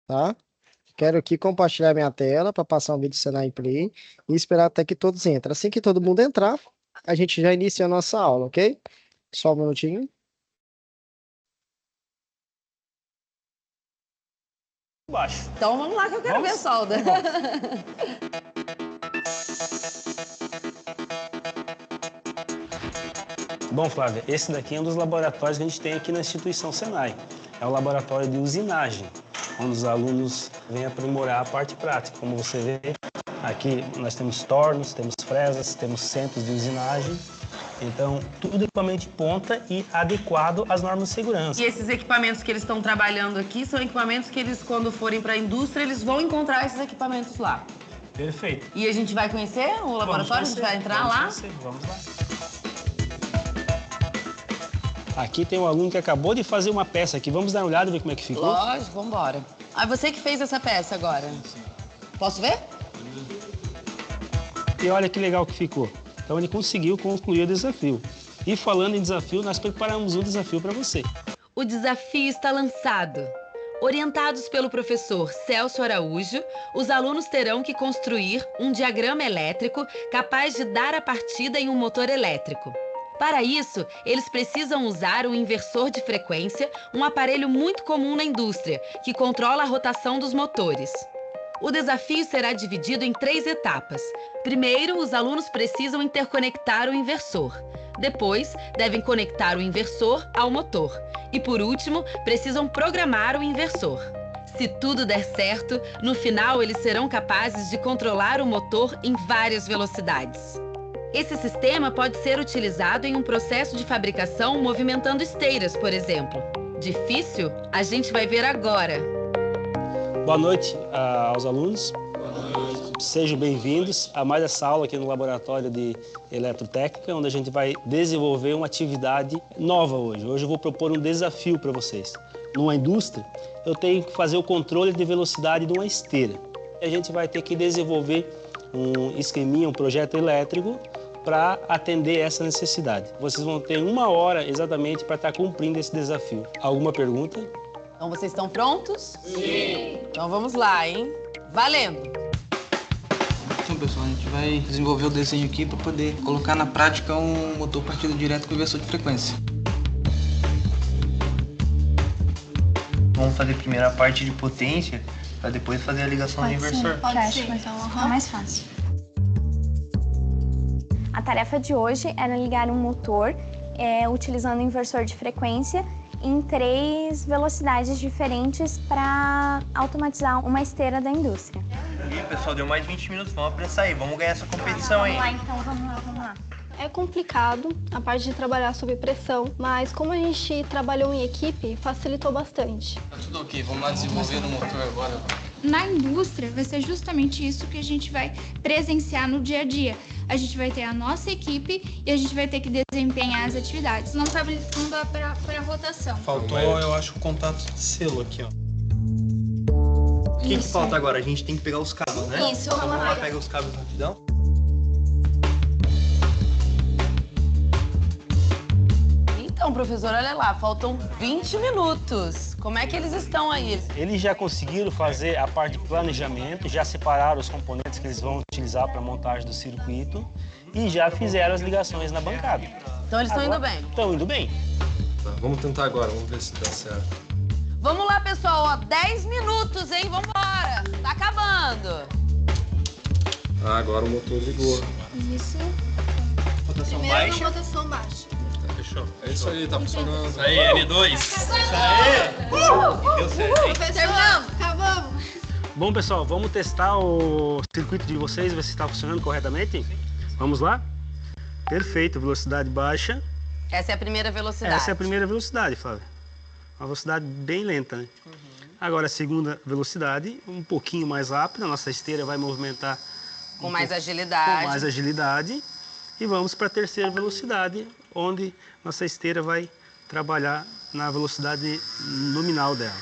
tá? Quero aqui compartilhar minha tela para passar um vídeo do Senai Play e esperar até que todos entrem. Assim que todo mundo entrar, a gente já inicia a nossa aula, ok? Só um minutinho. Baixo. Então vamos lá que eu quero ver a solda. Bom, Flávia, esse daqui é um dos laboratórios que a gente tem aqui na instituição Senai. É o laboratório de usinagem, onde os alunos vêm aprimorar a parte prática. Como você vê, aqui nós temos tornos, temos fresas, temos centros de usinagem. Então, tudo equipamento de ponta e adequado às normas de segurança. E esses equipamentos que eles estão trabalhando aqui são equipamentos que eles, quando forem para a indústria, eles vão encontrar esses equipamentos lá. Perfeito. E a gente vai conhecer o laboratório? A gente vai entrar lá? Vamos lá. Aqui tem um aluno que acabou de fazer uma peça aqui. Vamos dar uma olhada e ver como é que ficou? Lógico, vamos embora. Ah, você que fez essa peça agora? Sim. Posso ver? E olha que legal que ficou. Então ele conseguiu concluir o desafio. E falando em desafio, nós preparamos um desafio para você. O desafio está lançado. Orientados pelo professor Celso Araújo, os alunos terão que construir um diagrama elétrico capaz de dar a partida em um motor elétrico. Para isso, eles precisam usar o inversor de frequência, um aparelho muito comum na indústria, que controla a rotação dos motores. O desafio será dividido em 3 etapas. Primeiro, os alunos precisam interconectar o inversor. Depois, devem conectar o inversor ao motor. E por último, precisam programar o inversor. Se tudo der certo, no final eles serão capazes de controlar o motor em várias velocidades. Esse sistema pode ser utilizado em um processo de fabricação movimentando esteiras, por exemplo. Difícil? A gente vai ver agora. Boa noite aos alunos. Sejam bem-vindos a mais essa aula aqui no Laboratório de Eletrotécnica, onde a gente vai desenvolver uma atividade nova hoje. Hoje eu vou propor um desafio para vocês. Numa indústria, eu tenho que fazer o controle de velocidade de uma esteira. A gente vai ter que desenvolver um esqueminha, um projeto elétrico para atender essa necessidade. Vocês vão ter 1 hora exatamente para estar cumprindo esse desafio. Alguma pergunta? Então vocês estão prontos? Sim! Então vamos lá, hein? Valendo! Então, pessoal, a gente vai desenvolver o desenho aqui para poder colocar na prática um motor partido direto com inversor de frequência. Vamos fazer primeiro a parte de potência, para depois fazer a ligação do inversor. Pode ser, então fica mais fácil. A tarefa de hoje era ligar um motor utilizando um inversor de frequência em 3 velocidades diferentes para automatizar uma esteira da indústria. E aí, pessoal, deu mais 20 minutos, vamos apressar aí, vamos ganhar essa competição aí. Vamos lá, então, vamos lá. É complicado a parte de trabalhar sob pressão, mas como a gente trabalhou em equipe, facilitou bastante. Tá tudo ok, vamos lá desenvolver no motor agora. Na indústria, vai ser justamente isso que a gente vai presenciar no dia a dia. A gente vai ter a nossa equipe e a gente vai ter que desempenhar as atividades. Não tá habilitando para rotação. Faltou, eu acho, o contato de selo aqui, ó. O que falta agora? A gente tem que pegar os cabos, né? Isso, então, vamos lá, pega os cabos rapidão. Então, professor, olha lá, faltam 20 minutos. Como é que eles estão aí? Eles já conseguiram fazer a parte de planejamento, já separaram os componentes que eles vão utilizar para a montagem do circuito e já fizeram as ligações na bancada. Então eles estão indo bem? Estão indo bem. Tá, vamos tentar agora, vamos ver se dá certo. Vamos lá, pessoal, ó, 10 minutos, hein? Vambora! Tá acabando! Ah, agora o motor ligou. Isso. Rotação Primeiro baixa. na rotação baixa. Fechou. É isso aí, tá funcionando. Isso aí, N2. Isso aí. Deu certo, hein? Terminamos, acabamos. Bom, pessoal, vamos testar o circuito de vocês, ver se está funcionando corretamente? Vamos lá? Perfeito, velocidade baixa. Essa é a primeira velocidade. Essa é a primeira velocidade, Flávia. Uma velocidade bem lenta, né? Agora a segunda velocidade, um pouquinho mais rápida. A nossa esteira vai movimentar com mais agilidade. Com mais agilidade. E vamos para a terceira velocidade, onde nossa esteira vai trabalhar na velocidade nominal dela.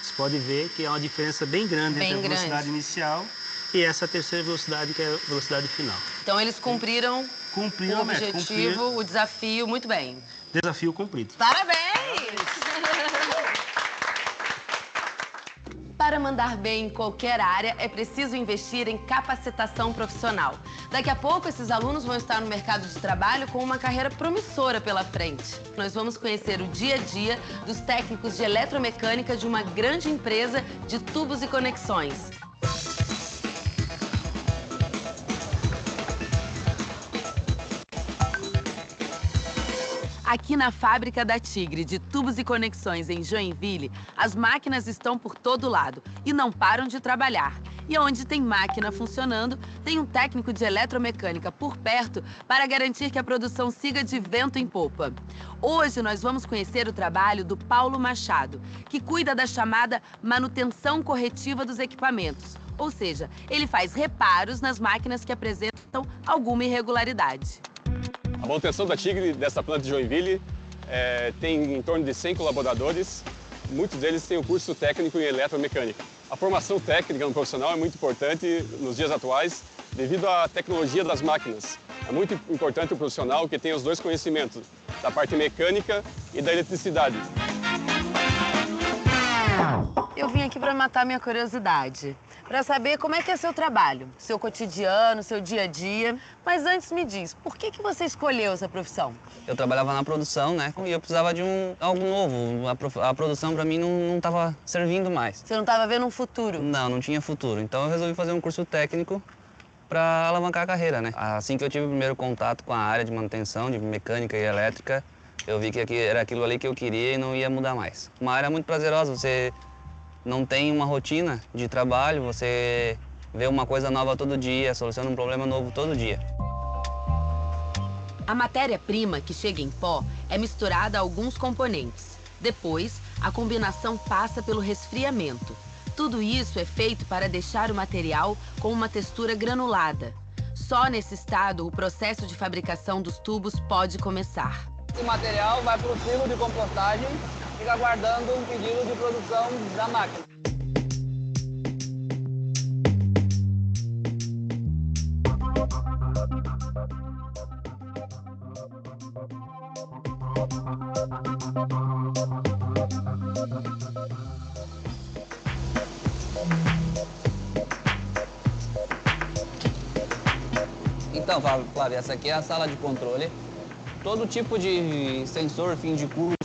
Você pode ver que há uma diferença bem grande entre a velocidade inicial e essa terceira velocidade, que é a velocidade final. Então eles cumpriram o objetivo, o desafio, muito bem. Desafio cumprido. Parabéns! Para mandar bem em qualquer área, é preciso investir em capacitação profissional. Daqui a pouco, esses alunos vão estar no mercado de trabalho com uma carreira promissora pela frente. Nós vamos conhecer o dia a dia dos técnicos de eletromecânica de uma grande empresa de tubos e conexões. Aqui na fábrica da Tigre de tubos e conexões em Joinville, as máquinas estão por todo lado e não param de trabalhar. E onde tem máquina funcionando, tem um técnico de eletromecânica por perto para garantir que a produção siga de vento em popa. Hoje nós vamos conhecer o trabalho do Paulo Machado, que cuida da chamada manutenção corretiva dos equipamentos. Ou seja, ele faz reparos nas máquinas que apresentam alguma irregularidade. A manutenção da Tigre, dessa planta de Joinville, tem em torno de 100 colaboradores. Muitos deles têm o curso técnico em eletromecânica. A formação técnica no profissional é muito importante nos dias atuais, devido à tecnologia das máquinas. É muito importante o profissional que tenha os dois conhecimentos, da parte mecânica e da eletricidade. Eu vim aqui para matar minha curiosidade, para saber como é que é seu trabalho, seu cotidiano, seu dia a dia. Mas antes me diz, por que você escolheu essa profissão? Eu trabalhava na produção, né? E eu precisava de algo novo. A produção para mim não estava servindo mais. Você não estava vendo um futuro? Não tinha futuro. Então eu resolvi fazer um curso técnico para alavancar a carreira, né? Assim que eu tive o primeiro contato com a área de manutenção, de mecânica e elétrica, eu vi que era aquilo ali que eu queria e não ia mudar mais. Uma área muito prazerosa, você não tem uma rotina de trabalho, você vê uma coisa nova todo dia, soluciona um problema novo todo dia. A matéria-prima, que chega em pó, é misturada a alguns componentes. Depois, a combinação passa pelo resfriamento. Tudo isso é feito para deixar o material com uma textura granulada. Só nesse estado, o processo de fabricação dos tubos pode começar. Esse material vai para o silo de compostagem, fica aguardando um pedido de produção da máquina. Então, Flávia, essa aqui é a sala de controle. Todo tipo de sensor, fim de curso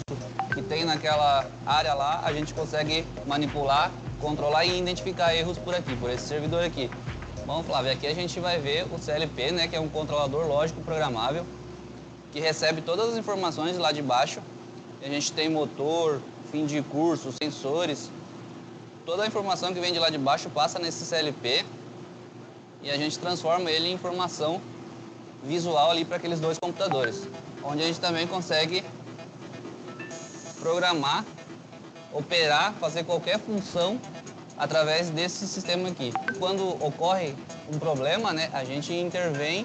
que tem naquela área lá, a gente consegue manipular, controlar e identificar erros por aqui, por esse servidor aqui. Bom, Flávia, aqui a gente vai ver o CLP, né, que é um controlador lógico programável, que recebe todas as informações lá de baixo. A gente tem motor, fim de curso, sensores. Toda a informação que vem de lá de baixo passa nesse CLP e a gente transforma ele em informação visual ali para aqueles dois computadores, onde a gente também consegue programar, operar, fazer qualquer função através desse sistema aqui. Quando ocorre um problema, né, a gente intervém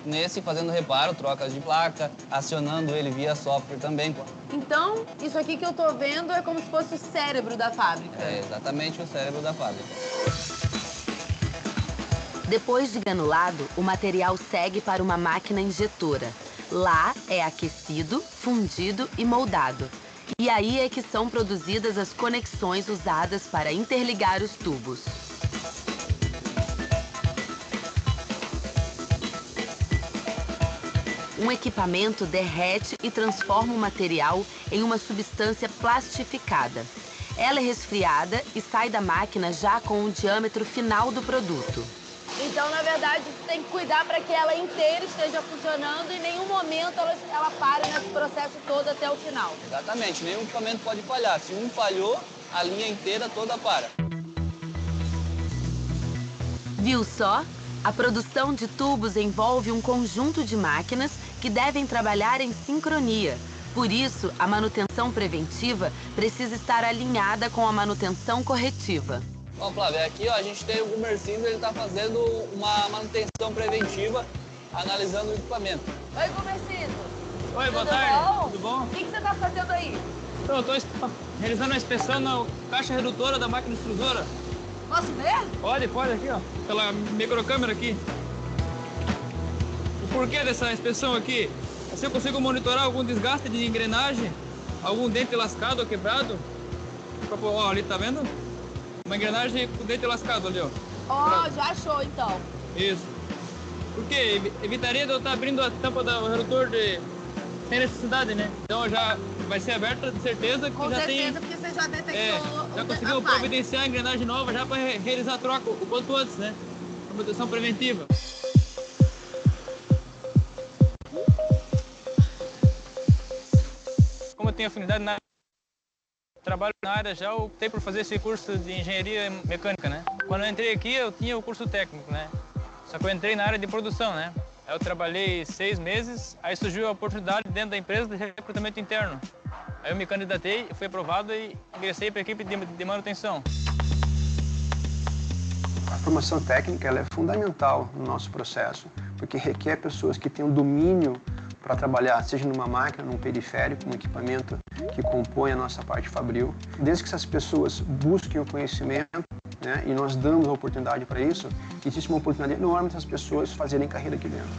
nesse fazendo reparo, trocas de placa, acionando ele via software também. Então, isso aqui que eu tô vendo é como se fosse o cérebro da fábrica. É exatamente o cérebro da fábrica. Depois de granulado, o material segue para uma máquina injetora. Lá é aquecido, fundido e moldado. E aí é que são produzidas as conexões usadas para interligar os tubos. Um equipamento derrete e transforma o material em uma substância plastificada. Ela é resfriada e sai da máquina já com o diâmetro final do produto. Então, na verdade, você tem que cuidar para que ela inteira esteja funcionando e em nenhum momento ela pare nesse processo todo até o final. Exatamente, nenhum equipamento pode falhar. Se um falhou, a linha inteira toda para. Viu só? A produção de tubos envolve um conjunto de máquinas que devem trabalhar em sincronia. Por isso, a manutenção preventiva precisa estar alinhada com a manutenção corretiva. Bom, Flávia, aqui ó, a gente tem o Gumercindo, ele está fazendo uma manutenção preventiva, analisando o equipamento. Oi, Gumercindo. Oi, boa tarde. Tudo bom? O que você está fazendo aí? Então, eu estou realizando a inspeção na caixa redutora da máquina extrusora. Posso ver? Pode aqui, ó, pela microcâmera aqui. O porquê dessa inspeção aqui? Se eu consigo monitorar algum desgaste de engrenagem, algum dente lascado ou quebrado. Ó, ali, tá vendo? uma engrenagem com o dente lascado ali, ó. Ó, já achou então. Isso. Porque evitaria de eu estar abrindo a tampa do redutor sem necessidade, né? Então já vai ser aberta de certeza que Com já certeza, tem... porque você já detectou. Já conseguiu providenciar a engrenagem nova já para realizar a troca o quanto antes, né? A manutenção preventiva. Como eu tenho afinidade na trabalho na área, já optei por fazer esse curso de engenharia mecânica, né? Quando eu entrei aqui, eu tinha o curso técnico, né? Só que eu entrei na área de produção, né? Aí eu trabalhei 6 meses, aí surgiu a oportunidade dentro da empresa de recrutamento interno. Aí eu me candidatei, fui aprovado e ingressei para a equipe de manutenção. A formação técnica ela é fundamental no nosso processo, porque requer pessoas que tenham domínio para trabalhar, seja numa máquina, num periférico, um equipamento que compõe a nossa parte fabril. Desde que essas pessoas busquem o conhecimento, né, e nós damos a oportunidade para isso, existe uma oportunidade enorme dessas pessoas fazerem carreira aqui dentro.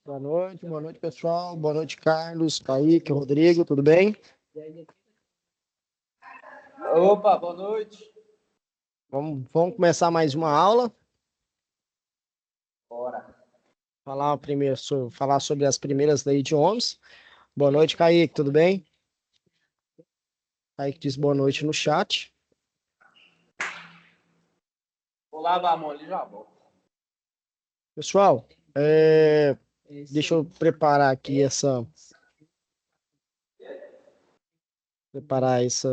Boa noite, pessoal. Boa noite, Carlos, Kaique, Rodrigo, tudo bem? Opa, boa noite. Vamos começar mais uma aula. Bora. Falar sobre as primeiras leis de Ohms. Boa noite, Kaique, tudo bem? Kaique diz boa noite no chat. Vou lavar a mão ali e já volto. Pessoal, deixa eu preparar aqui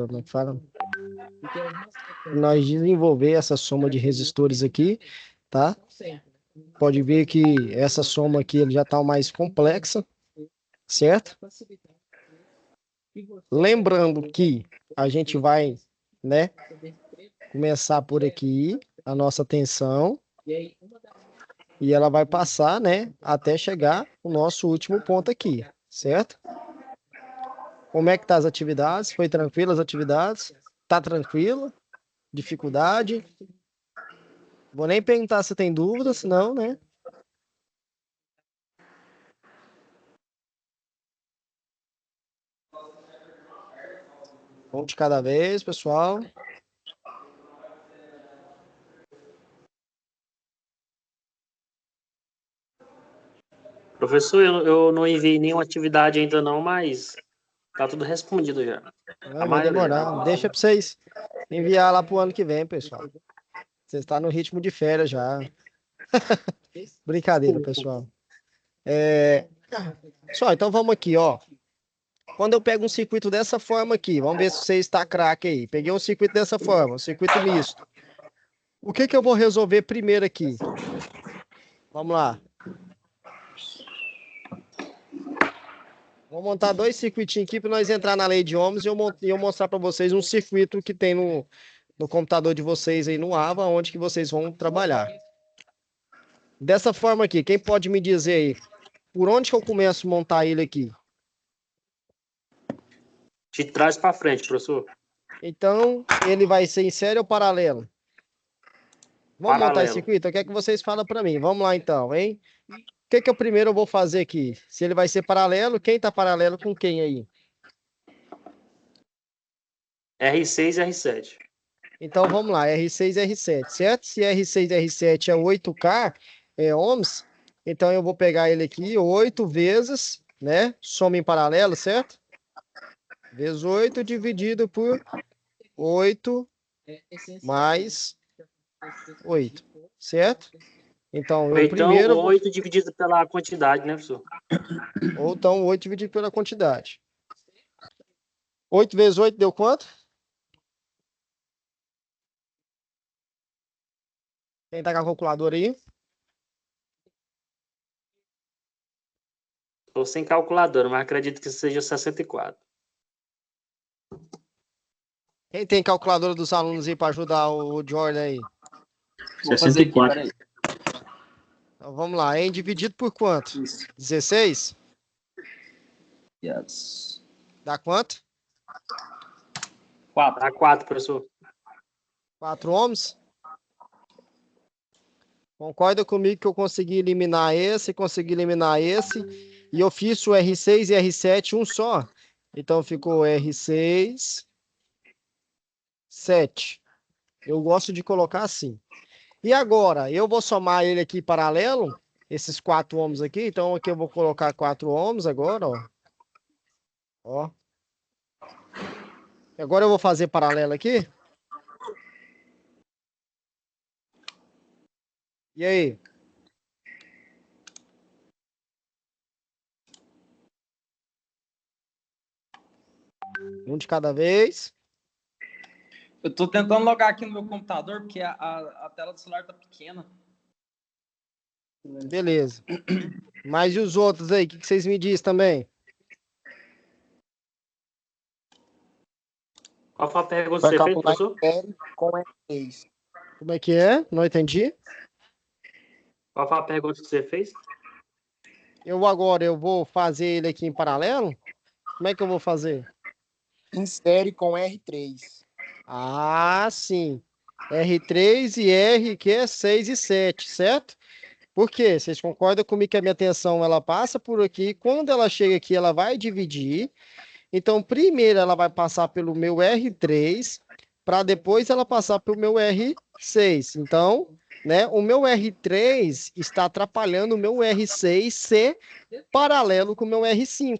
como é que fala? Nós desenvolver essa soma de resistores aqui, tá? Pode ver que essa soma aqui ele já está mais complexa, certo? Lembrando que a gente vai, né, começar por aqui a nossa tensão e ela vai passar, né, até chegar o nosso último ponto aqui, certo? Como é que tá as atividades? Foi tranquilo as atividades? Tá tranquilo? Dificuldade? Vou nem perguntar se tem dúvidas, senão, né? Um de cada vez, pessoal. Professor, eu não enviei nenhuma atividade ainda não, mas tá tudo respondido já. Não, vai demorar. Deixa para vocês enviar lá pro ano que vem, pessoal. Você está no ritmo de férias já. Brincadeira, pessoal. Só, então vamos aqui, ó. Quando eu pego um circuito dessa forma aqui, vamos ver se você está craque aí. Peguei um circuito dessa forma, um circuito misto. O que eu vou resolver primeiro aqui? Vamos lá. Vou montar 2 circuitinhos aqui para nós entrar na lei de ohms e eu mostrar para vocês um circuito que tem no computador de vocês aí no AVA, onde que vocês vão trabalhar. Dessa forma aqui, quem pode me dizer aí, por onde que eu começo a montar ele aqui? De trás para frente, professor. Então, ele vai ser em série ou paralelo? Vamos Paralelo. montar esse circuito? Eu quero que vocês falem para mim. Vamos lá então, hein? O que eu primeiro vou fazer aqui? Se ele vai ser paralelo, quem está paralelo com quem aí? R6 e R7. Então vamos lá, R6 e R7, certo? Se R6 e R7 é 8K ohms, então eu vou pegar ele aqui 8 vezes, né? Soma em paralelo, certo? Vezes 8 dividido por 8 mais 8, certo? Então, Ou eu então, primeiro... 8 dividido pela quantidade, né, professor? Ou então 8 dividido pela quantidade. 8 vezes 8 deu quanto? Quem tá com a calculadora aí? Estou sem calculadora, mas acredito que seja 64. Quem tem calculadora dos alunos aí para ajudar o Jordan aí? 64. Então, vamos lá, hein? Dividido por quanto? 16? Yes. Dá quanto? 4. Dá 4, professor. 4 ohms? Concorda comigo que eu consegui eliminar esse E eu fiz o R6 e R7 um só. Então ficou R6, 7. Eu gosto de colocar assim. E agora, eu vou somar ele aqui paralelo, esses 4 ohms aqui. Então aqui eu vou colocar 4 ohms agora, ó. Ó. Agora eu vou fazer paralelo aqui. E aí? Um de cada vez. Eu tô tentando logar aqui no meu computador, porque a tela do celular tá pequena. Beleza. Mas e os outros aí? O que vocês me dizem também? Qual foi a pergunta que você fez, professor? Com R3. Como é que é? Não entendi. Qual foi a pergunta que você fez? Eu vou fazer ele aqui em paralelo? Como é que eu vou fazer? Em série com R3. Ah, sim. R3 e R, que é 6 e 7, certo? Por quê? Vocês concordam comigo que a minha tensão ela passa por aqui? Quando ela chega aqui, ela vai dividir. Então, primeiro ela vai passar pelo meu R3, para depois ela passar pelo meu R6. Então, né, o meu R3 está atrapalhando o meu R6 ser paralelo com o meu R5.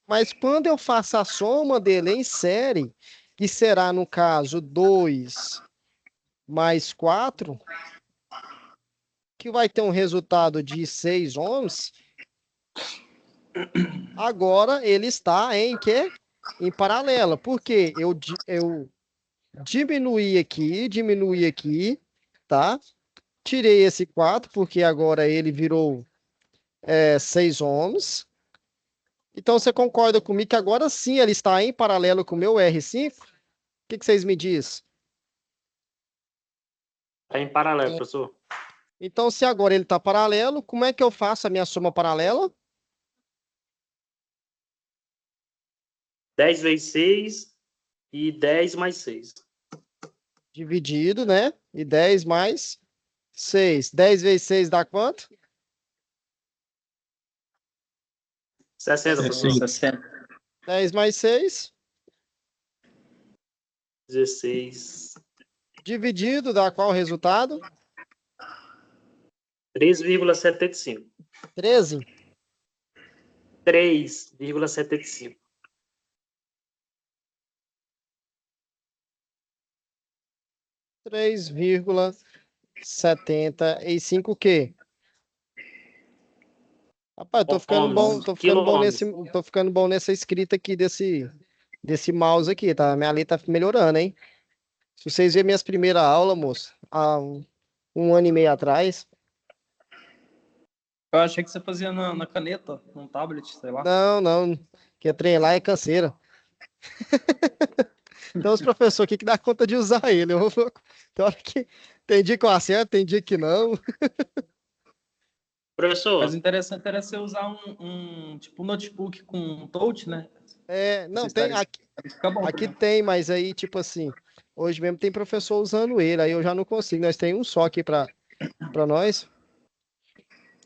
Mas quando eu faço a soma dele em série, que será, no caso, 2 mais 4, que vai ter um resultado de 6 ohms, agora ele está em quê? Em paralela. Por quê? Eu diminuí aqui, tá? Tirei esse 4, porque agora ele virou 6 ohms. Então, você concorda comigo que agora sim ele está em paralelo com o meu R5? O que vocês me dizem? Está em paralelo, professor. Então, se agora ele está paralelo, como é que eu faço a minha soma paralela? 10 vezes 6 e 10 mais 6. Dividido, né? E 10 mais 6. 10 vezes 6 dá quanto? 60, professor. 60. 10 mais 6. 16. Dividido dá qual resultado? 3,75. 13. 3,75. 3,75 o quê? Rapaz, tô ficando bom nessa escrita aqui desse mouse aqui, tá? Minha letra tá melhorando, hein? Se vocês verem minhas primeiras aulas, moço, há um ano e meio atrás. Eu achei que você fazia na caneta, num tablet, sei lá. Não. Que treinar é canseira. Então, os professores aqui que dá conta de usar ele. Tem hora que tem dia que eu acerto, tem dia que não. Professor. Mas interessante era você usar tipo um notebook com touch, né? Não, tem. Aqui tem, mas aí, tipo assim, hoje mesmo tem professor usando ele, aí eu já não consigo. Nós tem um só aqui para nós.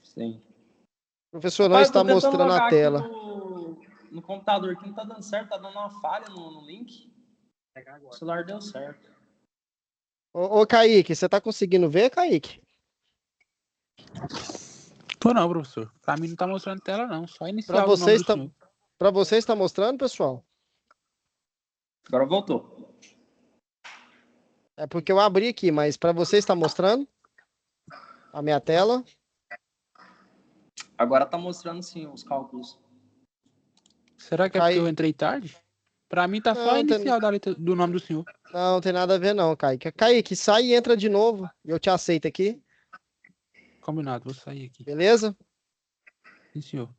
Sim. Professor, não está mostrando a tela. No computador aqui não tá dando certo, tá dando uma falha no link. O celular deu certo. Ô, Kaique, você tá conseguindo ver, Kaique? Tô não, professor. Pra mim não tá mostrando tela, não. Só iniciar Pra vocês está mostrando, pessoal? Agora voltou. É porque eu abri aqui, mas para vocês está mostrando a minha tela? Agora tá mostrando sim os cálculos. Será que é porque eu entrei tarde? Pra mim tá só inicial da letra do nome do senhor. Não tem nada a ver não, Kaique. Kaique, sai e entra de novo. Eu te aceito aqui. Combinado, vou sair aqui. Beleza? Sim, senhor.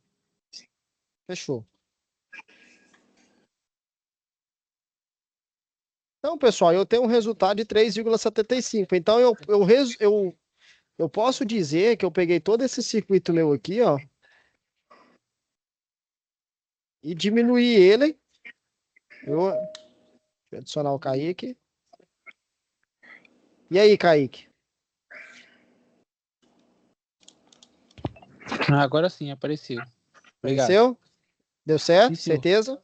Fechou. Então, pessoal, eu tenho um resultado de 3,75. Então, eu posso dizer que eu peguei todo esse circuito meu aqui, ó, e diminuí ele. Deixa eu adicionar o Kaique. E aí, Kaique? Agora sim, apareceu. Obrigado. Conheceu? Deu certo? Sim, senhor. Certeza?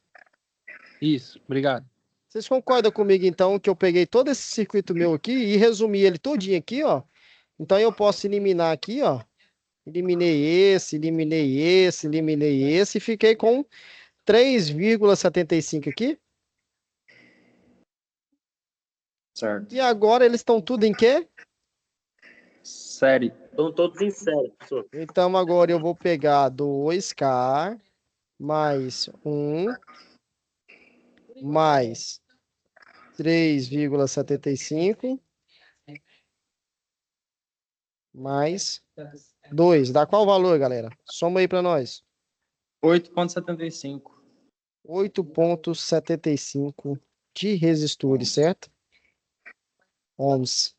Isso, obrigado. Vocês concordam comigo, então, que eu peguei todo esse circuito meu aqui e resumi ele todinho aqui, ó? Então, eu posso eliminar aqui, ó. Eliminei esse, eliminei esse, eliminei esse e fiquei com 3,75 aqui. Certo. E agora eles estão tudo em quê? Série. Estão todos em série, professor. Então, agora eu vou pegar 2K mais 1 mais 3,75 mais 2. Dá qual valor, galera? Soma aí para nós. 8,75. 8,75 de resistores, certo? Ohms.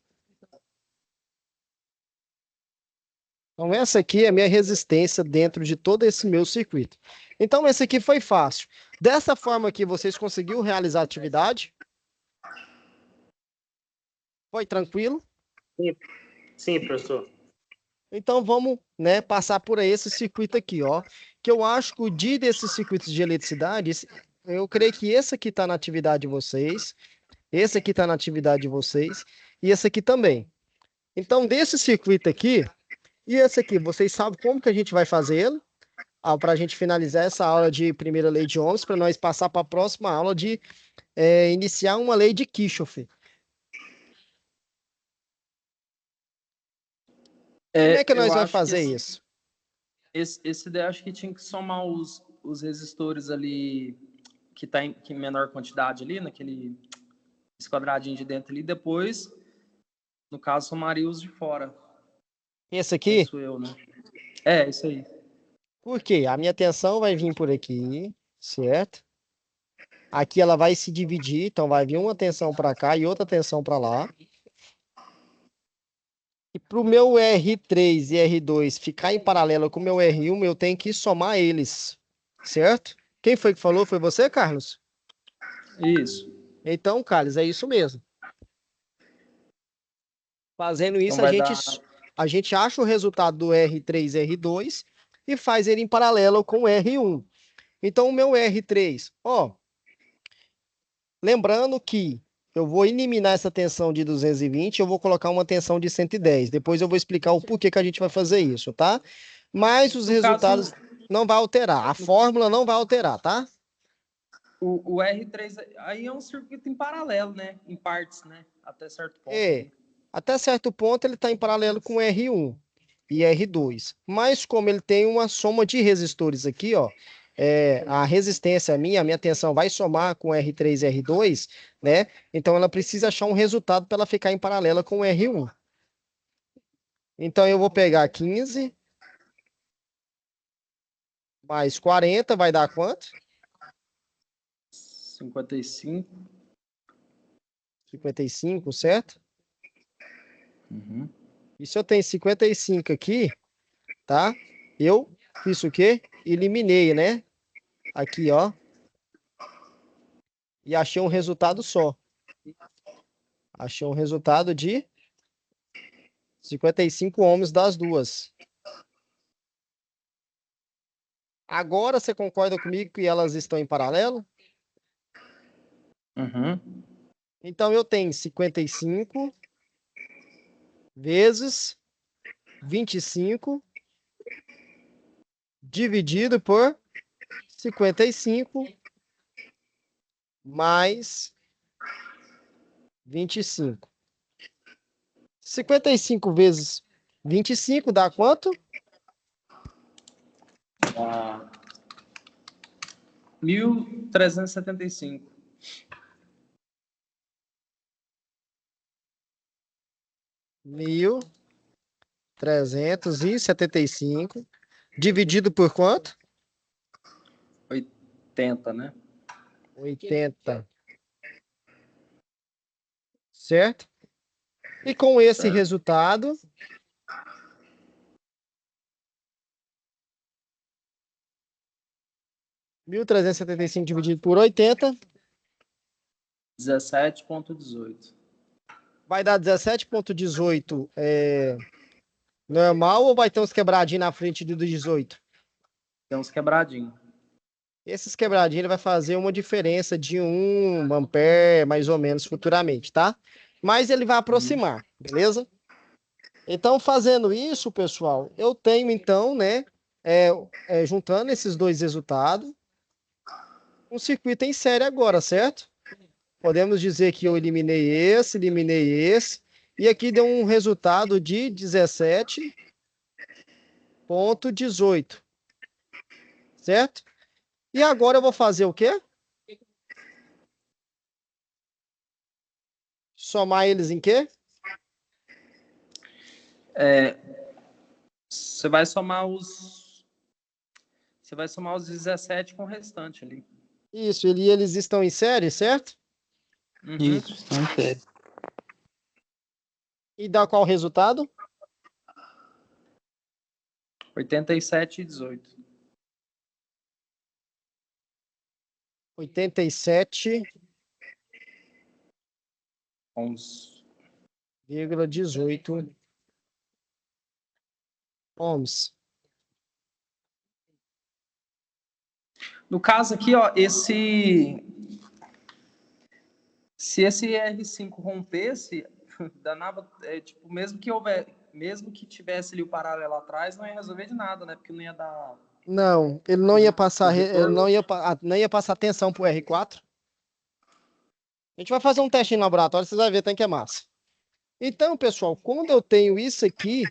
Então, essa aqui é a minha resistência dentro de todo esse meu circuito. Então, esse aqui foi fácil. Dessa forma aqui, vocês conseguiram realizar a atividade? Foi tranquilo? Sim, professor. Então, vamos, né, passar por esse circuito aqui, ó. Que eu acho que o dia desses circuitos de eletricidade, eu creio que esse aqui está na atividade de vocês, esse aqui está na atividade de vocês, e esse aqui também. Então, desse circuito aqui, e esse aqui, vocês sabem como que a gente vai fazer ele? Para a gente finalizar essa aula de primeira lei de Ohms, para nós passar para a próxima aula de iniciar uma lei de Kirchhoff. Como é que nós vamos fazer isso? Esse daí acho que tinha que somar os resistores ali que tá em menor quantidade ali, naquele esse quadradinho de dentro ali, depois, no caso, somaria os de fora. Esse aqui? Penso eu, né? É, isso aí. Por quê? A minha tensão vai vir por aqui, certo? Aqui ela vai se dividir, então vai vir uma tensão para cá e outra tensão para lá. E para o meu R3 e R2 ficar em paralelo com o meu R1, eu tenho que somar eles, certo? Quem foi que falou? Foi você, Carlos? Isso. Então, Carlos, é isso mesmo. Fazendo isso, Então a gente acha o resultado do R3 e R2 e faz ele em paralelo com o R1. Então, o meu R3, ó, lembrando que eu vou eliminar essa tensão de 220, eu vou colocar uma tensão de 110. Depois eu vou explicar o porquê que a gente vai fazer isso, tá? Mas os resultados não vai alterar, a fórmula não vai alterar, tá? O R3 aí é um circuito em paralelo, né? Em partes, né? Até certo ponto. Até certo ponto ele está em paralelo com R1 e R2. Mas como ele tem uma soma de resistores aqui, ó, a resistência minha, a minha tensão vai somar com R3 e R2, né? Então ela precisa achar um resultado para ela ficar em paralelo com o R1. Então eu vou pegar 15 mais 40, vai dar quanto? 55. 55, certo? Uhum. E se eu tenho 55 aqui, tá? Eu fiz o quê? Eliminei, né? Aqui, ó. E achei um resultado só. Achei um resultado de 55 ohms das duas. Agora você concorda comigo que elas estão em paralelo? Uhum. Então eu tenho 55 vezes 25 dividido por 55 mais 25. 55 vezes 25 dá quanto? Dá 1.375. 1.375 dividido por quanto? 80, né? 80. Certo? E com esse resultado, (1.375) dividido por 80, 17,18. vai dar 17,18 normal ou vai ter uns quebradinhos na frente do 18? Tem uns quebradinhos. Esses quebradinhos ele vai fazer uma diferença de 1 ampere, mais ou menos, futuramente, tá? Mas ele vai aproximar, beleza? Então, fazendo isso, pessoal, eu tenho, então, né, juntando esses dois resultados, um circuito em série agora, certo? Podemos dizer que eu eliminei esse, e aqui deu um resultado de 17,18, certo? E agora eu vou fazer o quê? Somar eles em quê? Você vai somar os 17 com o restante ali. Isso, eles estão em série, certo? Isso, estão em série. E dá qual resultado? 87,18. 87,18 ohms. No caso aqui, ó, se esse R5 rompesse, danava, tipo, mesmo que tivesse ali o paralelo atrás, não ia resolver de nada, né? Porque não ia dar. Não, ele não ia passar, não ia passar tensão pro R4. A gente vai fazer um teste em laboratório, vocês vão ver, tem que é massa. Então, pessoal, quando eu tenho isso aqui,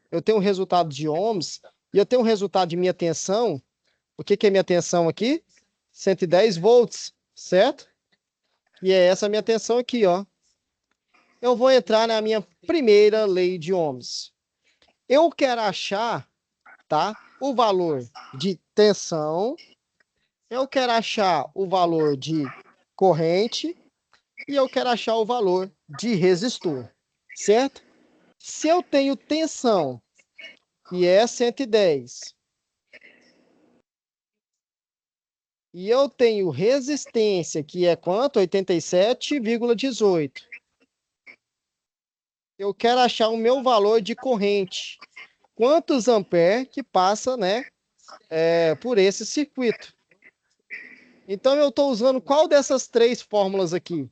eu tenho um resultado de ohms, e eu tenho um resultado de minha tensão. O que é minha tensão aqui? 110 volts, certo? E é essa a minha tensão aqui, ó. Eu vou entrar na minha primeira lei de ohms. Eu quero achar, tá, o valor de tensão, eu quero achar o valor de corrente e eu quero achar o valor de resistor, certo? Se eu tenho tensão, que é 110, e eu tenho resistência, que é quanto? 87,18. Eu quero achar o meu valor de corrente. Quantos amperes que passa, né, por esse circuito. Então, eu estou usando qual dessas três fórmulas aqui?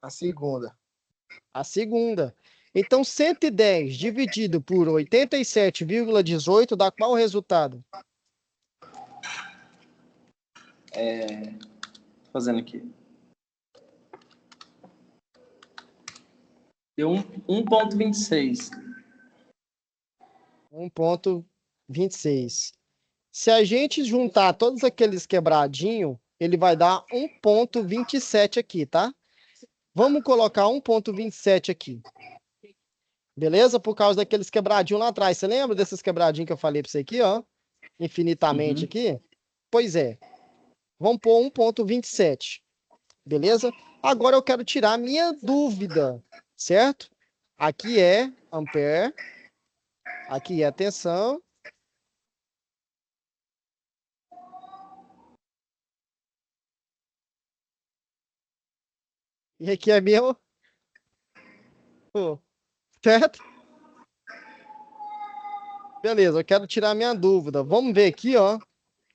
A segunda. A segunda. Então, 110 dividido por 87,18 dá qual resultado? Fazendo aqui. Deu 1,26. 1,26. Se a gente juntar todos aqueles quebradinhos, ele vai dar 1,27 aqui, tá? Vamos colocar 1,27 aqui. Beleza? Por causa daqueles quebradinhos lá atrás. Você lembra desses quebradinhos que eu falei para você aqui, ó? Infinitamente aqui? Pois é. Vamos pôr 1,27. Beleza? Agora eu quero tirar a minha dúvida, certo? Aqui é ampere. Aqui é tensão. E aqui é meu. Certo? Beleza, eu quero tirar minha dúvida. Vamos ver aqui, ó.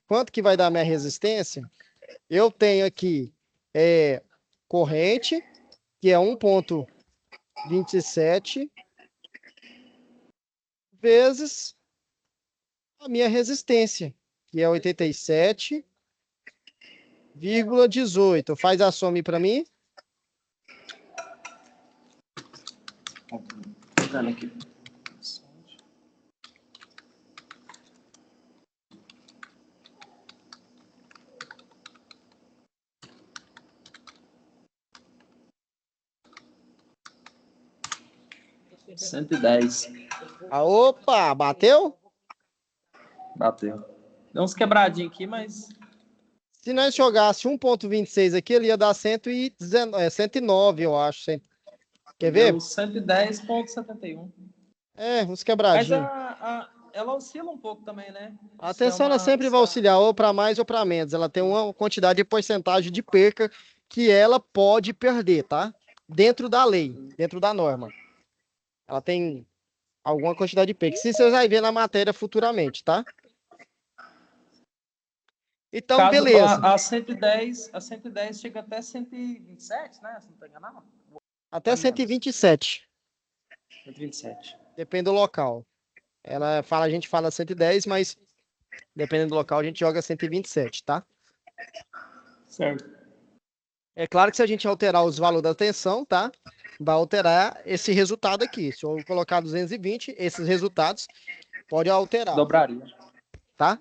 Quanto que vai dar minha resistência? Eu tenho aqui corrente, que é 1,27 vezes a minha resistência, que é 87,18. Faz a soma aí para mim. Vendo aqui. $110. Opa, bateu? Bateu. Deu uns quebradinhos aqui, mas... Se nós jogasse 1,26 aqui, ele ia dar 109, eu acho. Quer ver? 110,71. Uns quebradinhos. Mas ela oscila um pouco também, né? A tensão ela sempre vai oscilhar ou para mais ou para menos. Ela tem uma quantidade de porcentagem de perca que ela pode perder, tá? Dentro da lei, dentro da norma. Ela tem alguma quantidade de P, que você vai ver na matéria futuramente, tá? Então, Caso beleza. a 110 chega até 127, né? Se não estou enganado. Até 127. 127. Depende do local. A gente fala 110, mas dependendo do local, a gente joga 127, tá? Certo. É claro que se a gente alterar os valores da tensão, tá? Vai alterar esse resultado aqui. Se eu colocar 220, esses resultados pode alterar. Dobraria. Tá?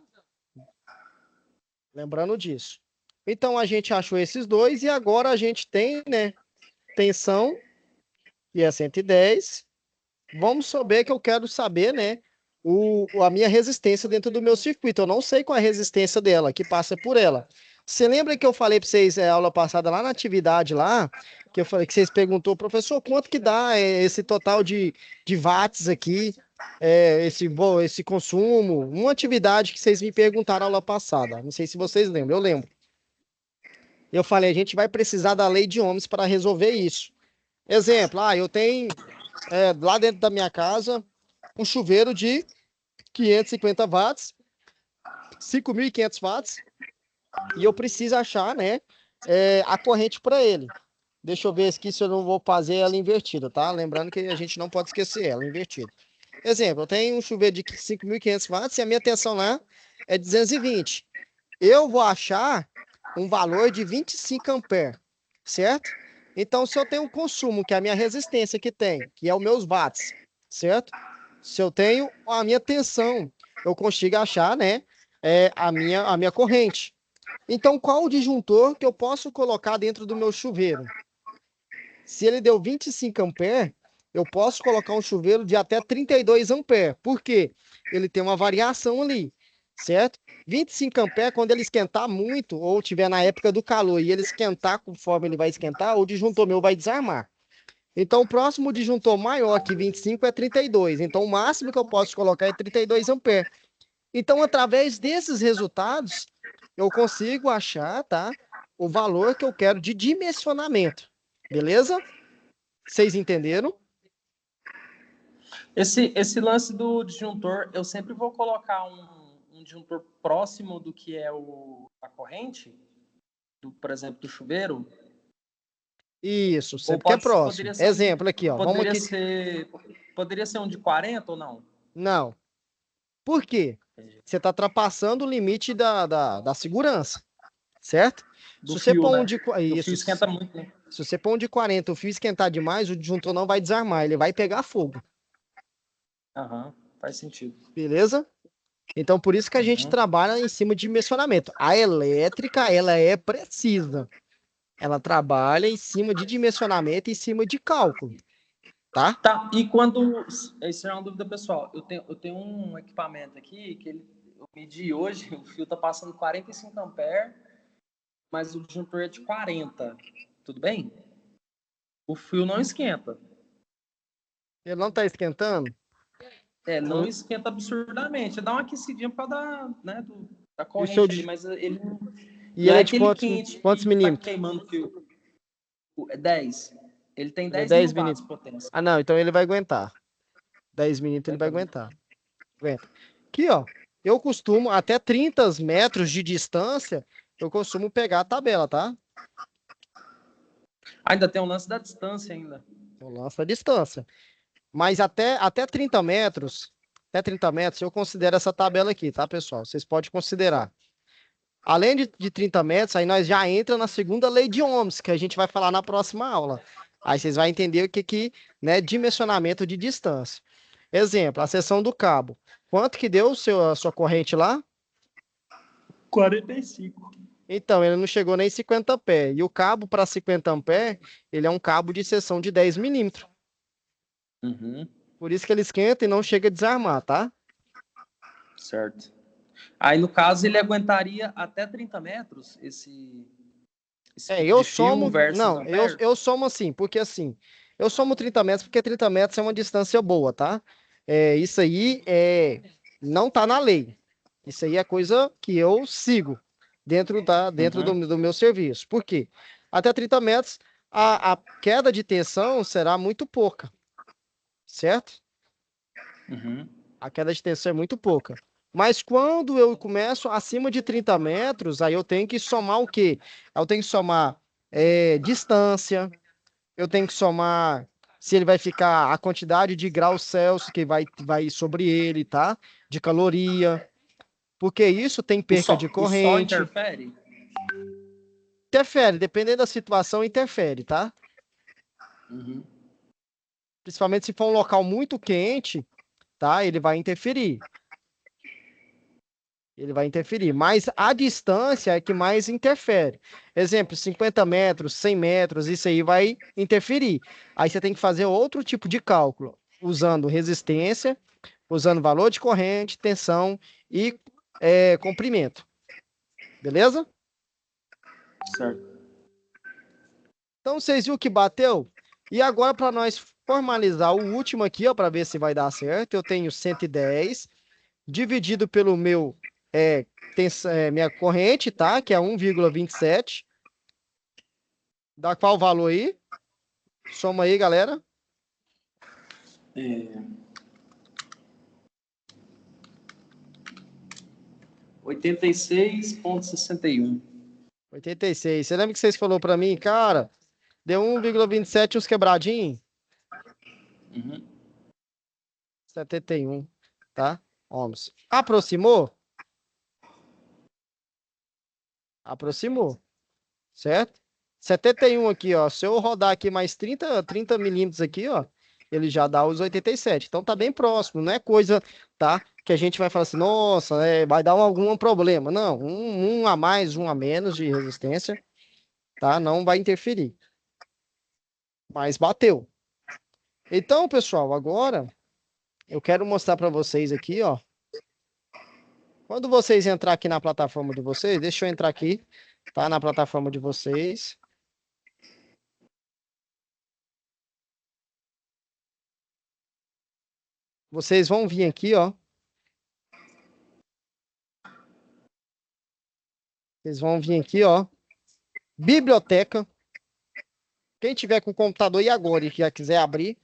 Lembrando disso. Então, a gente achou esses dois e agora a gente tem, né? Tensão, que é 110. Vamos saber que eu quero saber, né? A minha resistência dentro do meu circuito. Eu não sei qual é a resistência dela, que passa por ela. Você lembra que eu falei para vocês, aula passada, lá na atividade lá, que eu falei que vocês perguntou, professor, quanto que dá esse total de watts aqui, esse consumo? Uma atividade que vocês me perguntaram aula passada. Não sei se vocês lembram, eu lembro. Eu falei, a gente vai precisar da lei de Ohms para resolver isso. Exemplo, eu tenho lá dentro da minha casa um chuveiro de 550 watts, 5.500 watts, e eu preciso achar, né, a corrente para ele. Deixa eu ver aqui se eu não vou fazer ela invertida, tá? Lembrando que a gente não pode esquecer ela invertida. Exemplo, eu tenho um chuveiro de 5.500 watts e a minha tensão lá é 220. Eu vou achar um valor de 25 amperes, certo? Então, se eu tenho um consumo, que é a minha resistência que tem, que é os meus watts, certo? Se eu tenho a minha tensão, eu consigo achar, né, a minha corrente. Então, qual o disjuntor que eu posso colocar dentro do meu chuveiro? Se ele deu 25 amperes, eu posso colocar um chuveiro de até 32 amperes. Por quê? Ele tem uma variação ali, certo? 25 amperes, quando ele esquentar muito, ou tiver na época do calor, e ele esquentar conforme ele vai esquentar, o disjuntor meu vai desarmar. Então, o próximo disjuntor maior que 25 é 32. Então, o máximo que eu posso colocar é 32 amperes. Então, através desses resultados, eu consigo achar, tá, o valor que eu quero de dimensionamento. Beleza? Vocês entenderam? Esse lance do disjuntor, eu sempre vou colocar um disjuntor próximo do que é a corrente, por exemplo, do chuveiro. Isso, sempre que é próximo. Exemplo aqui, ó. Poderia ser um de 40 ou não? Não. Por quê? Você está ultrapassando o limite da segurança, certo? Se você pôr o fio esquenta muito, né? Se você pôr um de 40, o fio esquentar demais, o disjuntor não vai desarmar, ele vai pegar fogo. Aham, faz sentido. Beleza? Então, por isso que a gente trabalha em cima de dimensionamento. A elétrica, ela é precisa. Ela trabalha em cima de dimensionamento, em cima de cálculo. Tá? Tá, e quando... Isso é uma dúvida pessoal. Eu tenho um equipamento aqui que eu medi hoje, o fio tá passando 45 amperes, mas o disjuntor é de 40. Tudo bem? O fio não esquenta. Ele não tá esquentando? Não esquenta absurdamente. Dá uma aquecidinha por causa da corrente ali, mas ele não... E ele é de quantos milímetros? Tá queimando o fio. 10. Ele tem 10 mil watts de potência. Ah, não. Então ele vai aguentar. 10 milímetros ele vai aguentar. Aguenta. Aqui, ó. Eu costumo, até 30 metros de distância, eu costumo pegar a tabela, tá? Ainda tem um lance da distância ainda. O lance da distância. Mas até 30 metros, eu considero essa tabela aqui, tá, pessoal? Vocês podem considerar. Além de 30 metros, aí nós já entra na segunda lei de Ohms, que a gente vai falar na próxima aula. Aí vocês vão entender o que né, dimensionamento de distância. Exemplo, a seção do cabo. Quanto que deu a sua corrente lá? 45. Então, ele não chegou nem 50 amperes. E o cabo para 50 amperes, ele é um cabo de seção de 10 milímetros. Por isso que ele esquenta e não chega a desarmar, tá? Certo. Aí, no caso, ele aguentaria até 30 metros eu somo... Não, eu somo assim, porque assim... Eu somo 30 metros porque 30 metros é uma distância boa, tá? Isso aí não tá na lei. Isso aí é coisa que eu sigo dentro do meu serviço. Por quê? Até 30 metros, a queda de tensão será muito pouca. Certo? A queda de tensão é muito pouca. Mas quando eu começo acima de 30 metros, aí eu tenho que somar o quê? Eu tenho que somar distância, eu tenho que somar se ele vai ficar a quantidade de graus Celsius que vai sobre ele, tá? De caloria. Porque isso tem perca de O sol corrente. interfere? Interfere, dependendo da situação, interfere, tá? Principalmente se for um local muito quente, tá? Ele vai interferir. Ele vai interferir, mas a distância é que mais interfere. Exemplo, 50 metros, 100 metros, isso aí vai interferir. Aí você tem que fazer outro tipo de cálculo, usando resistência, usando valor de corrente, tensão e comprimento. Beleza? Certo. Então, vocês viram que bateu? E agora, para nós formalizar o último aqui, ó, para ver se vai dar certo, eu tenho 110 dividido pelo meu minha corrente, tá? Que é 1,27. Dá qual valor aí? Soma aí, galera. 86,61. 86. Você lembra que vocês falaram para mim, cara? Deu 1,27 uns quebradinhos? 71, tá? Ohms. Aproximou? Aproximou, certo? 71 aqui, ó. Se eu rodar aqui mais 30 milímetros aqui, ó, ele já dá os 87. Então tá bem próximo, não é coisa, tá? Que a gente vai falar assim, nossa, vai dar algum problema. Não, um a mais, um a menos de resistência, tá? Não vai interferir. Mas bateu. Então, pessoal, agora eu quero mostrar para vocês aqui, ó. Quando vocês entrar aqui na plataforma de vocês, deixa eu entrar aqui, tá? Na plataforma de vocês. Vocês vão vir aqui, ó. Vocês vão vir aqui, ó. Biblioteca. Quem tiver com o computador aí agora e já quiser abrir.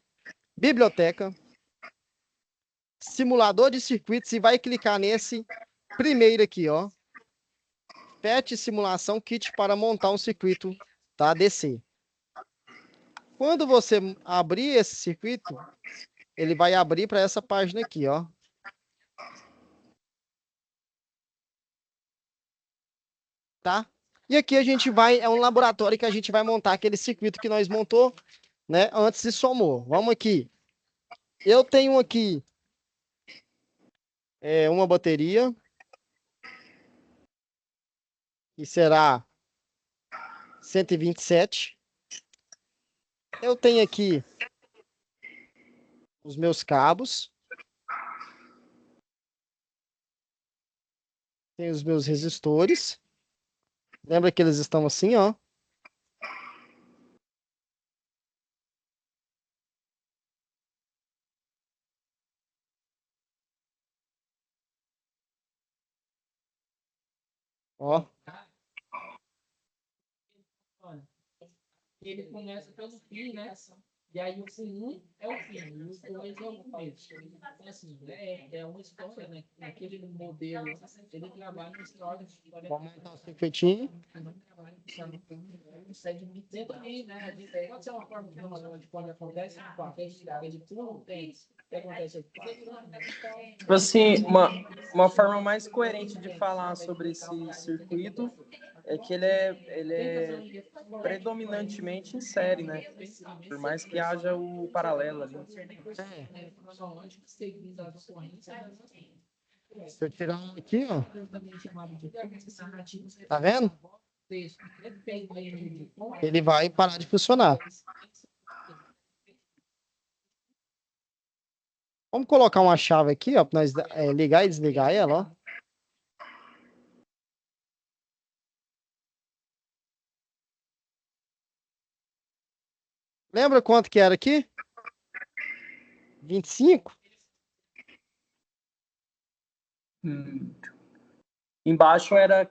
Biblioteca. Simulador de circuitos e vai clicar nesse primeiro aqui, ó. PET simulação kit para montar um circuito, tá? DC. Quando você abrir esse circuito, ele vai abrir para essa página aqui, ó. Tá? E aqui a gente vai, é um laboratório que a gente vai montar aquele circuito que nós montou, né, antes e somou. Vamos aqui. Eu tenho aqui uma bateria, que será 127. Eu tenho aqui os meus cabos. Tem os meus resistores. Lembra que eles estão assim, ó. Ó. Ele começa pelo fim, né? E aí o fim é o fim, e os dois é o começo. Então, assim, é uma história, né? Naquele modelo, ele trabalha na história. Vamos montar o circuitinho. Dentro aí, né? Pode ser uma forma de quando acontece, ele tudo tem. Tipo assim, uma forma mais coerente de falar sobre esse circuito é que ele é predominantemente em série, né? Por mais que haja o paralelo ali. Deixa eu tirar um aqui, ó. Tá vendo? Ele vai parar de funcionar. Vamos colocar uma chave aqui, ó, para nós ligar e desligar ela, ó. Lembra quanto que era aqui? 25? Embaixo era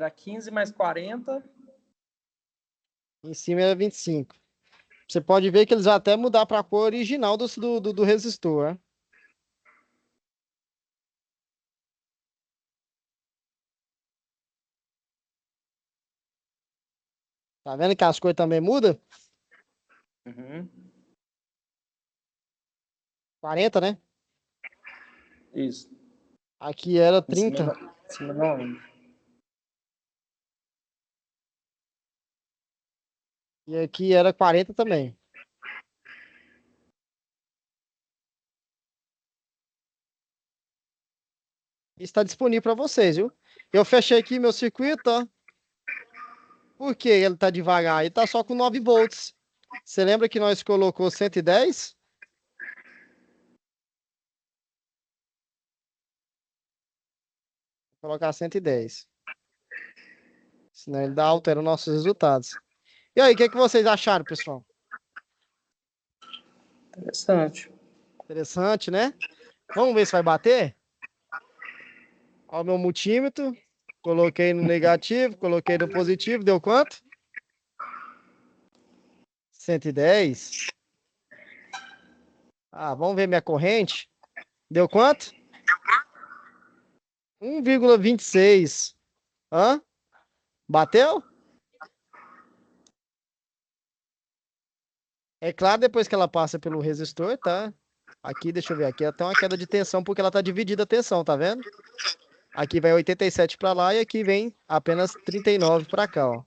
15 mais 40. Em cima era 25. Você pode ver que eles vão até mudar para a cor original do resistor. Né? Tá vendo que as cores também mudam? Uhum. 40, né? Isso. Aqui era 30. Em cima da onde? E aqui era 40 também. Está disponível para vocês, viu? Eu fechei aqui meu circuito, ó. Por que ele tá devagar? Ele tá só com 9 volts. Você lembra que nós colocou 110? Vou colocar 110. Senão ele altera os nossos resultados. E aí, o que vocês acharam, pessoal? Interessante. Interessante, né? Vamos ver se vai bater? Olha o meu multímetro. Coloquei no negativo, coloquei no positivo. Deu quanto? 110. Ah, vamos ver minha corrente. Deu quanto? 1,26. Hã? Bateu? É claro, depois que ela passa pelo resistor, tá? Aqui, deixa eu ver, aqui ela tem uma queda de tensão porque ela tá dividida a tensão, tá vendo? Aqui vai 87 para lá e aqui vem apenas 39 para cá, ó.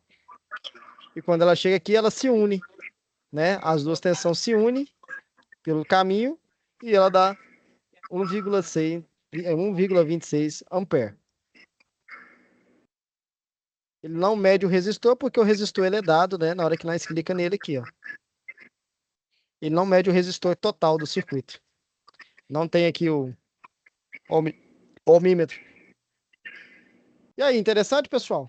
E quando ela chega aqui, ela se une, né? As duas tensões se unem pelo caminho e ela dá 1,26 ampere. Ele não mede o resistor porque o resistor ele é dado, né, na hora que nós clica nele aqui, ó. Ele não mede o resistor total do circuito. Não tem aqui o ohmímetro. E aí, interessante, pessoal?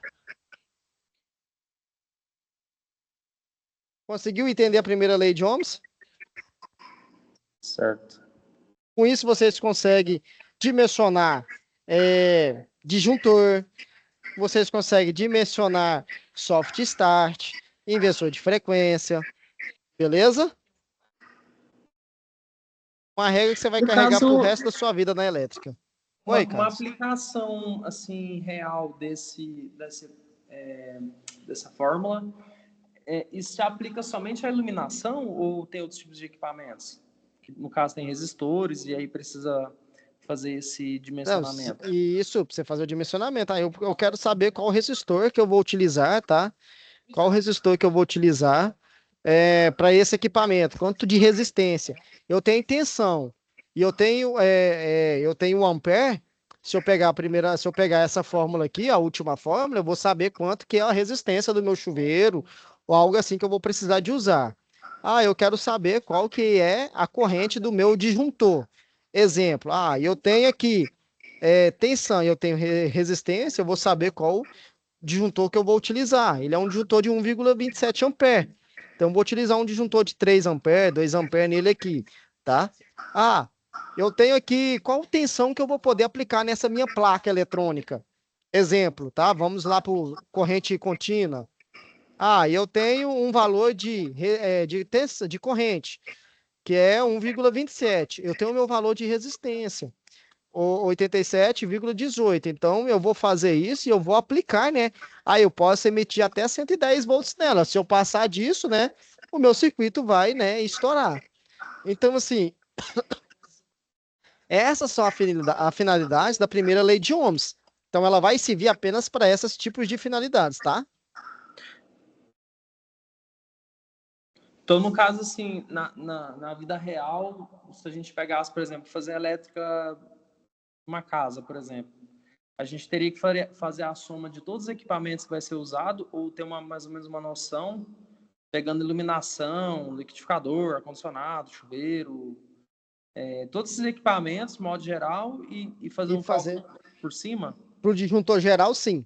Conseguiu entender a primeira lei de Ohms? Certo. Com isso, vocês conseguem dimensionar disjuntor, vocês conseguem dimensionar soft start, inversor de frequência, beleza? Uma regra que você vai carregar pro resto da sua vida na elétrica. Oi, uma aplicação assim real dessa fórmula, isso se aplica somente à iluminação ou tem outros tipos de equipamentos? Que, no caso, tem resistores e aí precisa fazer esse dimensionamento. Não, isso, para você fazer o dimensionamento. Aí eu quero saber qual resistor que eu vou utilizar, tá? Qual resistor que eu vou utilizar para esse equipamento? Quanto de resistência? Eu tenho tensão e eu tenho 1 ampere. Se eu pegar essa fórmula aqui, a última fórmula, eu vou saber quanto que é a resistência do meu chuveiro ou algo assim que eu vou precisar de usar. Ah, eu quero saber qual que é a corrente do meu disjuntor. Exemplo, eu tenho aqui tensão e eu tenho resistência, eu vou saber qual disjuntor que eu vou utilizar. Ele é um disjuntor de 1,27 ampere. Então, eu vou utilizar um disjuntor de 3 ampere, 2 ampere nele aqui, tá? Eu tenho aqui qual tensão que eu vou poder aplicar nessa minha placa eletrônica. Exemplo, tá? Vamos lá para corrente contínua. Eu tenho um valor de corrente, que é 1,27. Eu tenho o meu valor de resistência, 87,18. Então, eu vou fazer isso e eu vou aplicar, né? Eu posso emitir até 110 volts nela. Se eu passar disso, né? O meu circuito vai, né, estourar. Então, assim, essas são a finalidade da primeira lei de Ohms. Então, ela vai servir apenas para esses tipos de finalidades, tá? Então, no caso, assim, na vida real, se a gente pegasse, por exemplo, fazer elétrica uma casa, por exemplo, a gente teria que fazer a soma de todos os equipamentos que vai ser usado ou ter mais ou menos uma noção, pegando iluminação, liquidificador, ar-condicionado, chuveiro, todos esses equipamentos, de modo geral, e fazer cálculo por cima? Para o disjuntor geral, sim.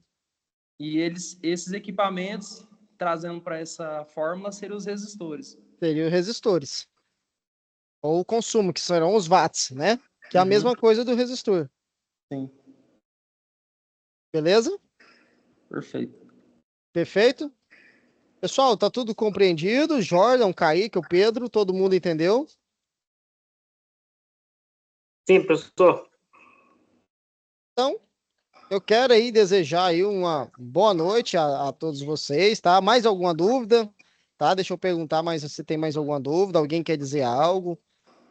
E esses equipamentos, trazendo para essa fórmula, seriam os resistores. Seriam os resistores. Ou o consumo, que serão os watts, né? Que é a mesma coisa do resistor. Sim. Beleza? Perfeito. Perfeito? Pessoal, tá tudo compreendido? Jordan, Kaique, o Pedro, todo mundo entendeu? Sim, professor. Então, Eu quero aí desejar aí uma boa noite a todos vocês, tá? Mais alguma dúvida? Tá? Deixa eu perguntar mais se tem mais alguma dúvida. Alguém quer dizer algo?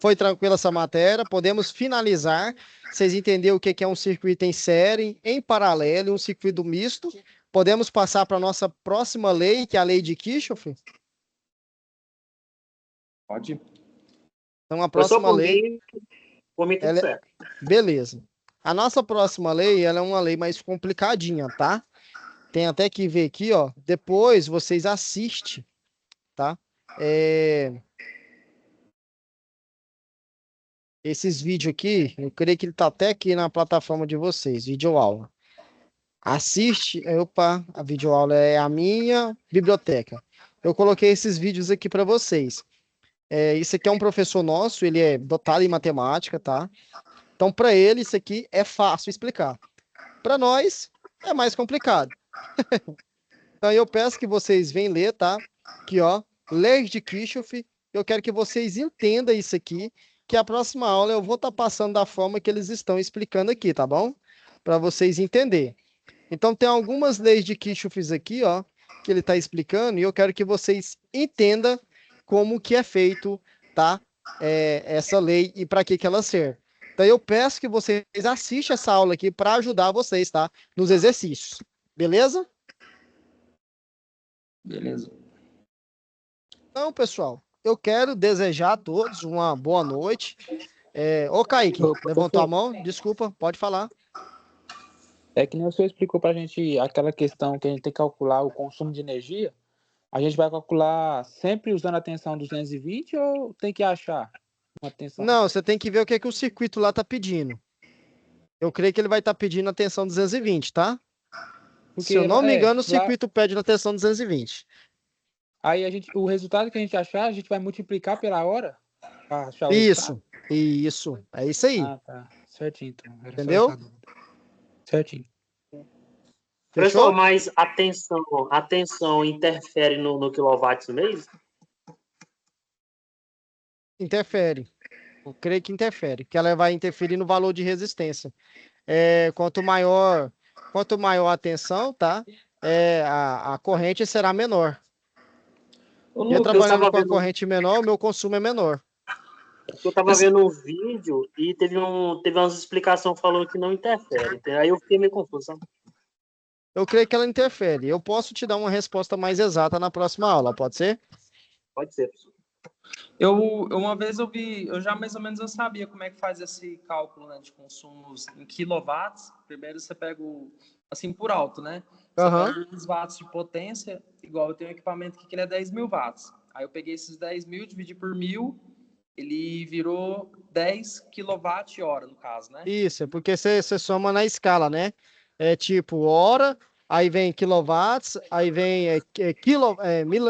Foi tranquila essa matéria? Podemos finalizar. Vocês entenderam o que é um circuito em série, em paralelo, e um circuito misto? Podemos passar para a nossa próxima lei, que é a lei de Kirchhoff? Pode. Então, a próxima lei... Por mim, tudo certo. Beleza. A nossa próxima lei, ela é uma lei mais complicadinha, tá? Tem até que ver aqui, ó. Depois vocês assistem, tá? Esses vídeos aqui, eu creio que ele tá até aqui na plataforma de vocês, videoaula. Assiste, opa, a videoaula é a minha biblioteca. Eu coloquei esses vídeos aqui para vocês. Isso aqui é um professor nosso, ele é dotado em matemática, tá? Então, para ele, isso aqui é fácil explicar. Para nós, é mais complicado. Então, eu peço que vocês venham ler, tá? Aqui, ó, leis de Kirchhoff. Eu quero que vocês entendam isso aqui, que a próxima aula eu vou estar passando da forma que eles estão explicando aqui, tá bom? Para vocês entenderem. Então, tem algumas leis de Kirchhoff aqui, ó, que ele está explicando, e eu quero que vocês entendam como que é feito, tá? Essa lei e para que ela serve. Então, eu peço que vocês assistam essa aula aqui para ajudar vocês, tá? Nos exercícios. Beleza? Beleza. Então, pessoal, eu quero desejar a todos uma boa noite. Ô, Kaique, levantou a mão? Desculpa, pode falar. É que nem o senhor explicou pra gente aquela questão que a gente tem que calcular o consumo de energia. A gente vai calcular sempre usando a tensão 220 ou tem que achar uma tensão? Não, você tem que ver o que o circuito lá tá pedindo. Eu creio que ele vai estar pedindo a tensão 220, tá? Porque, se eu não me engano, o circuito pede na tensão 220. Aí o resultado que a gente achar, a gente vai multiplicar pela hora? Pra achar o isso. É isso aí. Ah, tá. Certinho, então. Entendeu? Certinho. Professor, mas a tensão interfere no quilowatts mesmo? Interfere. Eu creio que interfere, que ela vai interferir no valor de resistência. Quanto maior a tensão, tá? A corrente será menor. Eu trabalhando com a corrente menor, o meu consumo é menor. Eu estava vendo um vídeo e teve umas explicações falando que não interfere. Aí eu fiquei meio confuso. Eu creio que ela interfere. Eu posso te dar uma resposta mais exata na próxima aula, pode ser? Pode ser, professor. Uma vez eu vi, eu já mais ou menos eu sabia como é que faz esse cálculo, né, de consumos em quilowatts. Primeiro você pega assim, por alto, né? Você pega os watts de potência, igual eu tenho um equipamento aqui que ele é 10.000 watts. Aí eu peguei esses 10.000, dividi por 1.000, ele virou 10 kWh, no caso, né? Isso, é porque você soma na escala, né? É tipo hora, aí vem quilowatts, aí vem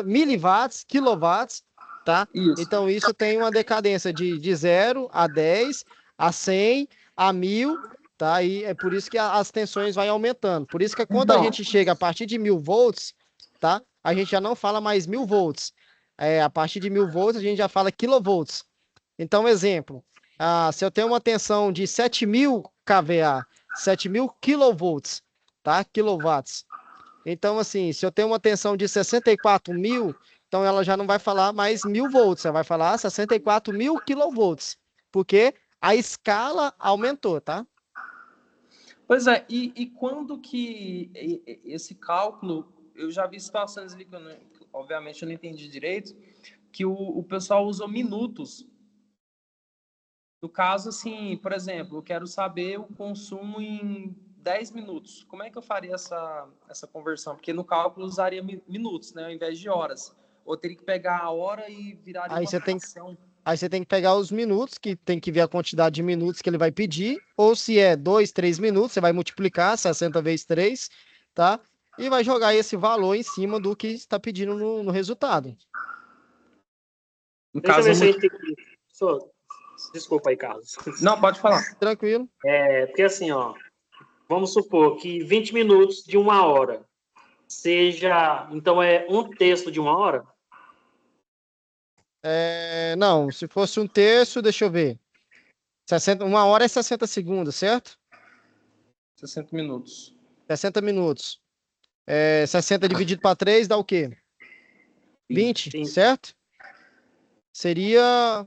miliwatts, quilowatts, tá? Isso. Então isso tem uma decadência de 0 a 10, a 100, a 1.000, tá? E é por isso que as tensões vai aumentando. Por isso que quando a gente chega a partir de 1.000 volts, tá? A gente já não fala mais 1.000 volts. A partir de 1.000 volts a gente já fala kilovolts. Então, exemplo, se eu tenho uma tensão de 7.000 kVA, 7.000 kilovolts, tá? Kilowatts. Então, assim, se eu tenho uma tensão de 64.000, então ela já não vai falar mais 1.000 volts, ela vai falar 64.000 kilovolts, porque a escala aumentou, tá? Pois é, e quando que esse cálculo, eu já vi situações ali que obviamente eu não entendi direito, que o pessoal usou minutos. No caso, assim, por exemplo, eu quero saber o consumo em 10 minutos. Como é que eu faria essa conversão? Porque no cálculo usaria minutos, né, ao invés de horas. Ou teria que pegar a hora e virar uma fração. Aí você tem que pegar os minutos, que tem que ver a quantidade de minutos que ele vai pedir, ou se é 2, 3 minutos, você vai multiplicar 60 vezes 3, tá? E vai jogar esse valor em cima do que está pedindo no resultado. No caso, desculpa aí, Carlos. Não, pode falar. Tranquilo. Porque assim, ó, vamos supor que 20 minutos de 1 hora seja, então é 1/3 de 1 hora? Não, se fosse 1/3, deixa eu ver. 1 hora é 60 segundos, certo? 60 minutos. 60 minutos. 60 dividido para 3 dá o quê? 20, certo? Seria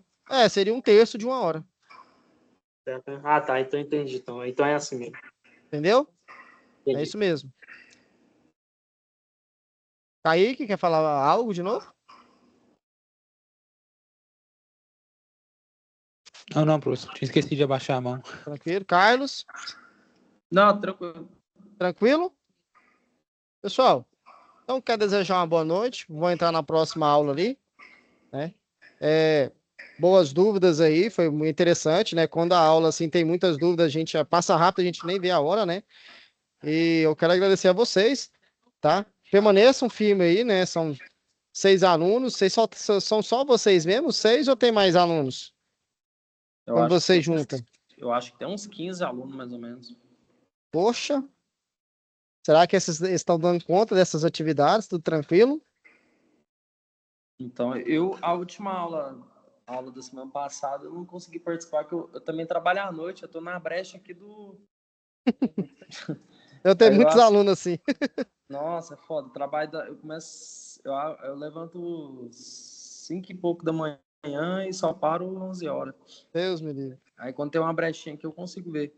um terço de uma hora. Certo. Ah, tá. Então entendi. Então é assim mesmo. Entendeu? Entendi. É isso mesmo. Kaique, quer falar algo de novo? Não, professor. Tinha esquecido de abaixar a mão. Tranquilo. Carlos? Não, tranquilo. Tranquilo? Pessoal, então quero desejar uma boa noite. Vou entrar na próxima aula ali, né? Boas dúvidas aí, foi muito interessante, né? Quando a aula assim tem muitas dúvidas, a gente passa rápido, a gente nem vê a hora, né? E eu quero agradecer a vocês, tá? Permaneçam firmes aí, né? São 6 alunos, são só vocês mesmo? 6 ou tem mais alunos? Quando vocês juntam? Eu acho que tem uns 15 alunos, mais ou menos. Poxa! Será que esses estão dando conta dessas atividades? Tudo tranquilo? Então, a última aula da semana passada, eu não consegui participar, porque eu também trabalho à noite, eu tô na brecha aqui do... Eu tenho muitos alunos assim. Nossa, é foda. Eu levanto 5 e pouco da manhã e só paro 11 horas. Deus me livre. Aí quando tem uma brechinha aqui, eu consigo ver.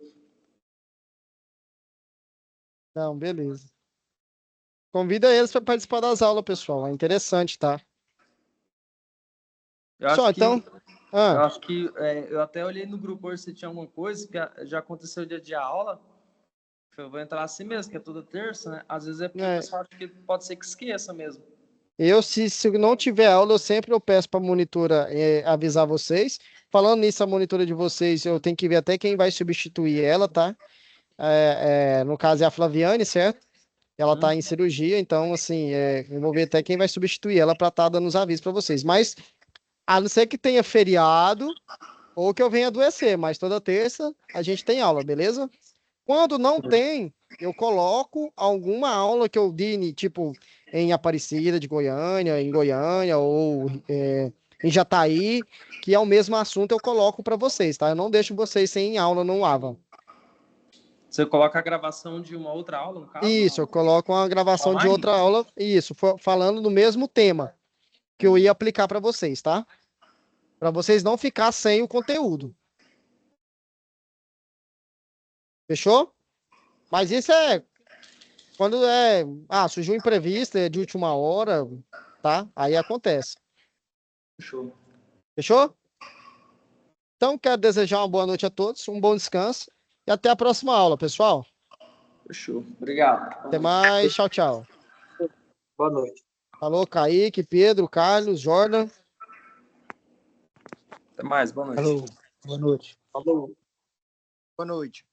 Não, beleza. Convida eles para participar das aulas, pessoal. É interessante, tá? Eu acho que eu até olhei no grupo hoje se tinha alguma coisa, que já aconteceu o dia de aula. Eu vou entrar assim mesmo, que é toda terça, né? Às vezes é porque o pessoal acha que pode ser que esqueça mesmo. Se não tiver aula, eu peço para a monitora avisar vocês. Falando nisso, a monitora de vocês, eu tenho que ver até quem vai substituir ela, tá? No caso é a Flaviane, certo? Ela tá em cirurgia, então, assim, eu vou ver até quem vai substituir ela para estar dando os avisos para vocês. Mas, a não ser que tenha feriado ou que eu venha adoecer, mas toda terça a gente tem aula, beleza? Quando não tem, eu coloco alguma aula que eu dei, tipo, em Aparecida de Goiânia, em Goiânia ou em Jataí, que é o mesmo assunto, eu coloco para vocês, tá? Eu não deixo vocês sem aula no AVA. Você coloca a gravação de uma outra aula, no caso? Isso, eu coloco uma gravação de outra aula, isso, falando do mesmo tema que eu ia aplicar para vocês, tá? Para vocês não ficar sem o conteúdo. Fechou? Mas isso quando surgiu um imprevisto, de última hora, tá? Aí acontece. Fechou. Fechou? Então, quero desejar uma boa noite a todos, um bom descanso e até a próxima aula, pessoal. Fechou. Obrigado. Até mais. Tchau, tchau. Boa noite. Falou, Kaique, Pedro, Carlos, Jordan. Até mais. Boa noite. Falou. Boa noite. Falou. Boa noite.